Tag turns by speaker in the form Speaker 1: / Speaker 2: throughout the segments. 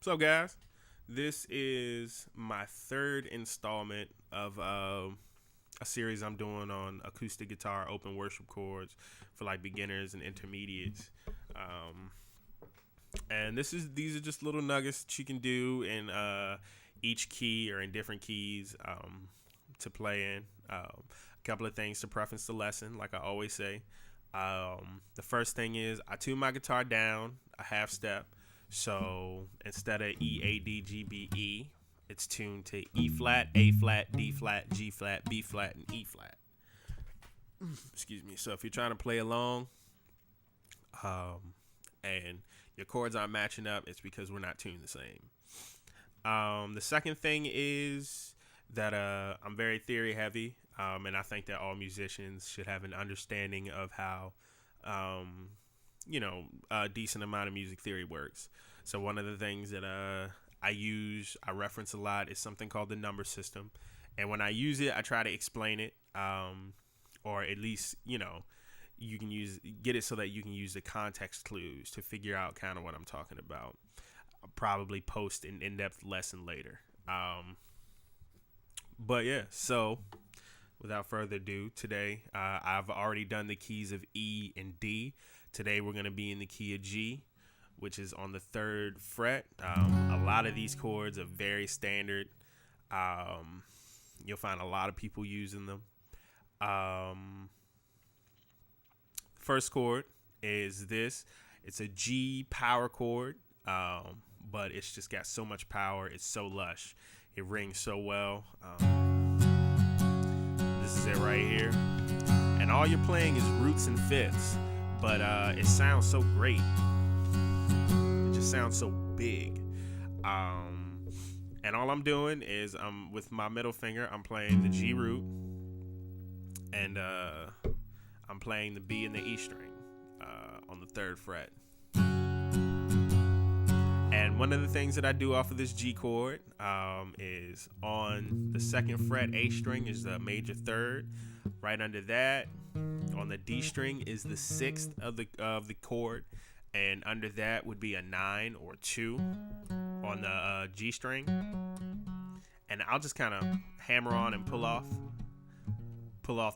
Speaker 1: So, guys, this is my third installment of a series I'm doing on acoustic guitar open worship chords for like beginners and intermediates. Um, and these are just little nuggets that you can do in each key or in different keys to play in. A couple of things to preface the lesson, like I always say. The first thing is I tune my guitar down a half step. So instead of E, A, D, G, B, E, it's tuned to E flat, A flat, D flat, G flat, B flat, and E flat. Excuse me. So if you're trying to play along and your chords aren't matching up, it's because we're not tuned the same. The second thing is that I'm very theory heavy, and I think that all musicians should have an understanding of how a decent amount of music theory works. So one of the things that I reference a lot is something called the number system. And when I use it, I try to explain it, or at least, you can get it so that you can use the context clues to figure out kind of what I'm talking about. I'll probably post an in-depth lesson later. But yeah, so without further ado, today I've already done the keys of E and D. Today we're going to be in the key of G, which is on the third fret. A lot of these chords are very standard. You'll find a lot of people using them. First chord is this. It's a G power chord, but it's just got so much power. It's so lush. It rings so well. This is it right here. And all you're playing is roots and fifths, but it sounds so great. It just sounds so big. And all I'm doing is with my middle finger, I'm playing the G root, and I'm playing the B and the E string on the third fret. And one of the things that I do off of this G chord is on the second fret, A string is the major third. Right under that, on the D string is the sixth of the chord, and under that would be a 9 or 2 on the G string. And I'll just kind of hammer on and pull off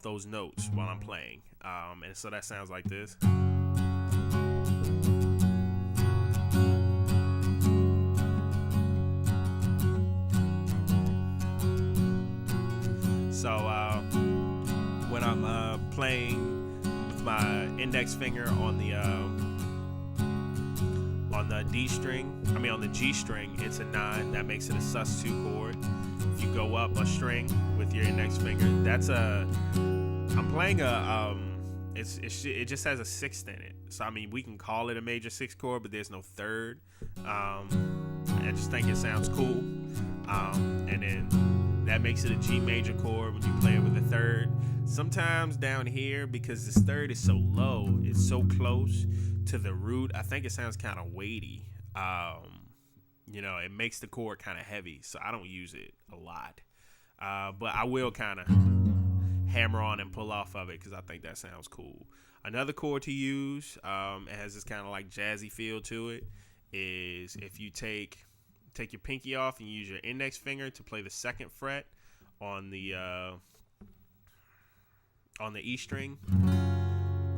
Speaker 1: those notes while I'm playing. And so that sounds like this. So when I'm playing with my index finger on the D string, on the G string, it's a 9. That makes it a sus2 chord. If you go up a string with your index finger, I'm playing it just has a sixth in it. So we can call it a major 6 chord, but there's no third. I just think it sounds cool. And then that makes it a G major chord when you play it with a third. Sometimes down here, because this third is so low, it's so close to the root, I think it sounds kind of weighty. It makes the chord kind of heavy, so I don't use it a lot. But I will kind of hammer on and pull off of it because I think that sounds cool. Another chord to use, it has this kind of like jazzy feel to it, is if you take your pinky off and use your index finger to play the second fret on the E string,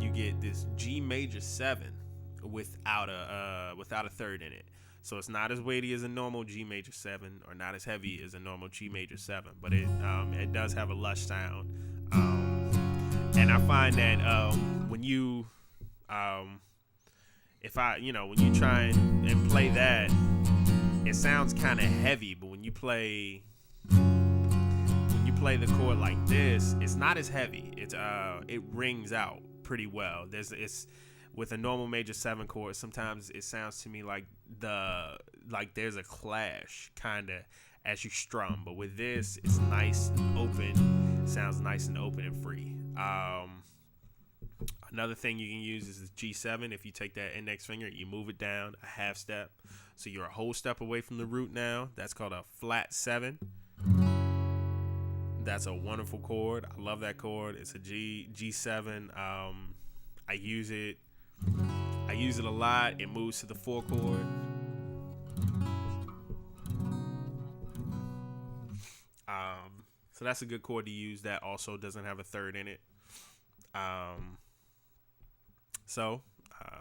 Speaker 1: you get this G major 7 without a third in it. So it's not as weighty as a normal G major 7, or not as heavy as a normal G major 7, but it does have a lush sound. And I find that when you when you try and play that, it sounds kind of heavy, but when you play the chord like this, it's not as heavy. It rings out pretty well. It's with a normal major 7 chord, sometimes it sounds to me like there's a clash kind of as you strum, but with this, it's nice and open. It sounds nice and open and free. Another thing you can use is the G7. If you take that index finger, you move it down a half step, so you're a whole step away from the root now. That's called a flat 7. That's a wonderful chord. I love that chord. It's a G7. I use it a lot. It moves to the 4 chord. So that's a good chord to use that also doesn't have a third in it. So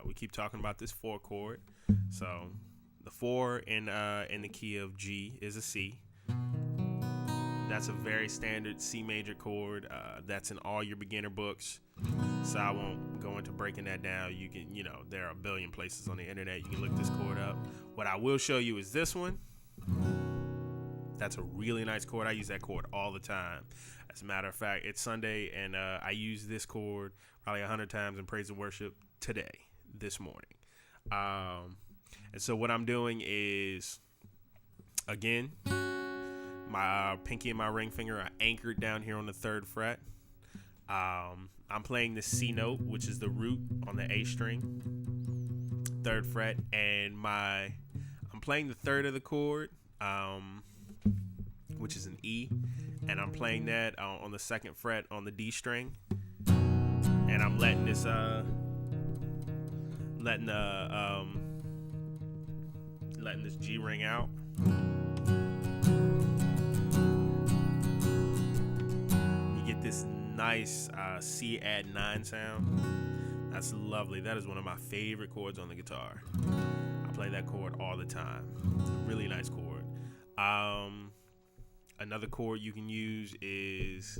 Speaker 1: we keep talking about this 4 chord. So the 4 in the key of G is a C. That's a very standard C major chord. That's in all your beginner books. So I won't go into breaking that down. You can, there are a billion places on the internet you can look this chord up. What I will show you is this one. That's a really nice chord. I use that chord all the time. As a matter of fact, it's Sunday, and I use this chord probably 100 times in praise and worship this morning. And so what I'm doing is, again, my pinky and my ring finger are anchored down here on the 3rd fret. I'm playing the C note, which is the root on the A string, 3rd fret, and I'm playing the 3rd of the chord, which is an E, and I'm playing that on the 2nd fret on the D string, and I'm letting this G ring out. This nice C add 9 sound. That's lovely. That is one of my favorite chords on the guitar. I play that chord all the time. Really nice chord. Another chord you can use is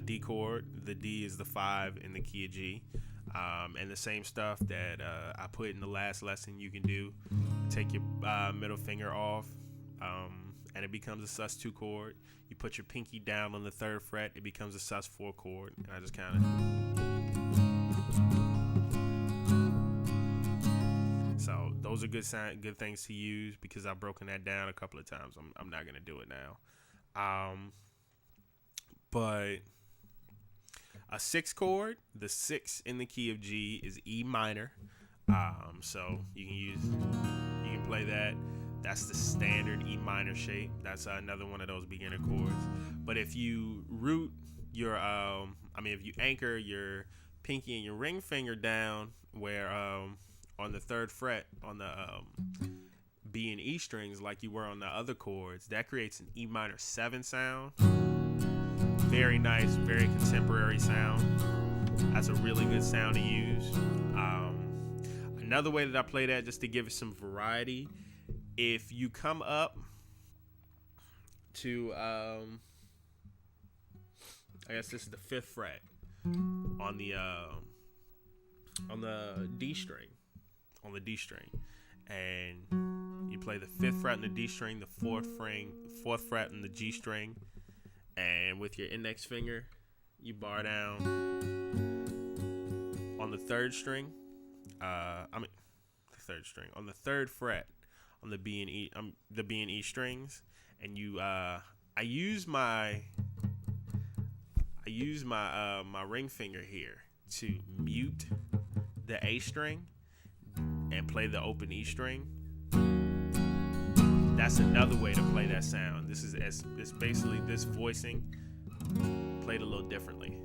Speaker 1: D chord. The D is the 5 in the key of G. And the same stuff that I put in the last lesson you can do. Take your middle finger off, and it becomes a sus2 chord. You put your pinky down on the 3rd fret, it becomes a sus4 chord. And I just kind of... So those are good things to use because I've broken that down a couple of times. I'm not going to do it now. But a 6 chord, the 6 in the key of G is E minor. So you can play that. That's the standard E minor shape. That's another one of those beginner chords. But if you root your, if you anchor your pinky and your ring finger down where on the 3rd fret on the B and E strings like you were on the other chords, that creates an E minor 7 sound. Very nice, very contemporary sound. That's a really good sound to use. Another way that I play that, just to give it some variety, if you come up to, I guess this is the 5th fret on the D string, and you play the 5th fret on the D string, the 4th fret on the G string, and with your index finger, you bar down on the 3rd string. On the 3rd fret on the B and E strings, and I use my ring finger here to mute the A string and play the open E string. That's another way to play that sound. It's basically this voicing played a little differently.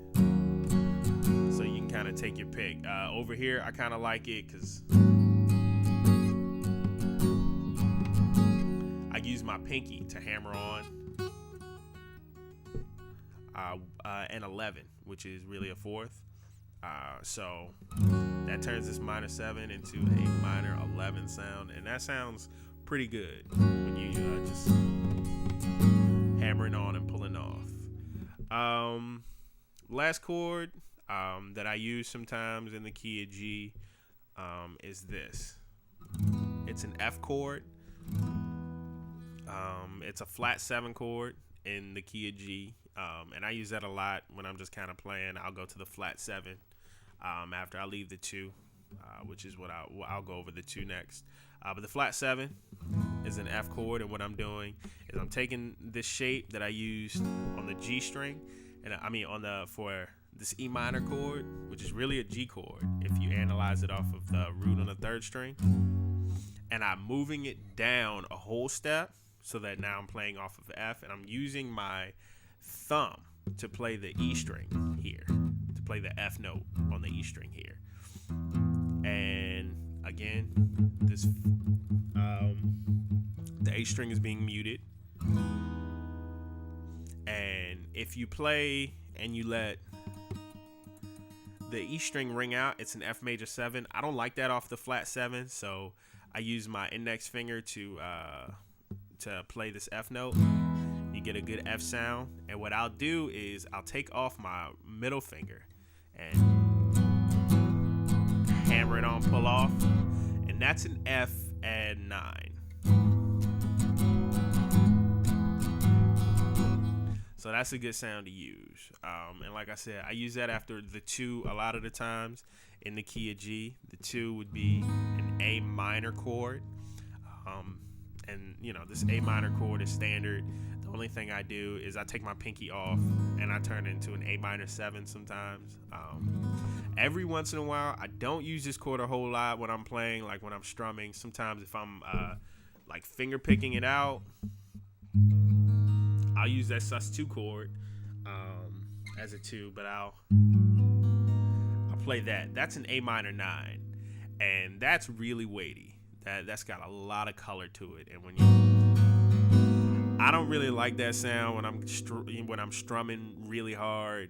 Speaker 1: So you can kind of take your pick. Over here, I kind of like it because I use my pinky to hammer on an 11, which is really a 4th. So that turns this minor 7 into a minor 11 sound, and that sounds pretty good when you just hammering on and pulling off. Last chord that I use sometimes in the key of G is this. It's an F chord. It's a flat 7 chord in the key of G, and I use that a lot when I'm just kind of playing. I'll go to the flat 7 after I leave the 2, which is what I'll go over the 2 next. But the flat 7 is an F chord, and what I'm doing is I'm taking this shape that I used on the G string, and for this E minor chord, which is really a G chord if you analyze it off of the root on the 3rd string, and I'm moving it down a whole step so that now I'm playing off of F, and I'm using my thumb to play the E string here, to play the F note on the E string here. And again, this the A string is being muted. if you play and you let the E string ring out, it's an F major 7. I don't like that off the flat 7, so I use my index finger to play this F note. You get a good F sound, and what I'll do is I'll take off my middle finger and hammer it on, pull off, and that's an F add 9. So that's a good sound to use. And like I said, I use that after the 2 a lot of the times in the key of G. The 2 would be an A minor chord. And, you know, this A minor chord is standard. The only thing I do is I take my pinky off and I turn it into an A minor 7 sometimes. Every once in a while, I don't use this chord a whole lot when I'm playing, like when I'm strumming. Sometimes if I'm like finger picking it out, I'll use that sus2 chord as a 2, but I'll play that. That's an A minor 9, and that's really weighty. That's got a lot of color to it, and I don't really like that sound when I'm strumming really hard,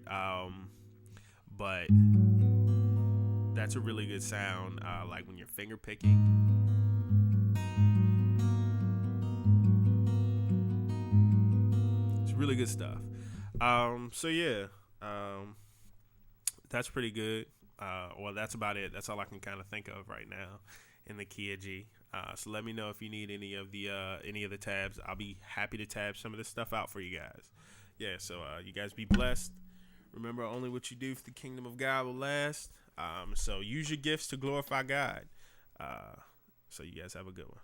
Speaker 1: but that's a really good sound, like when you're finger picking. Really good stuff. So yeah, that's pretty good. Well, that's about it. That's all I can kind of think of right now in the key of G. So let me know if you need any of the tabs. I'll be happy to tab some of this stuff out for you guys. Yeah. So you guys be blessed. Remember, only what you do for the kingdom of God will last. So use your gifts to glorify God. So you guys have a good one.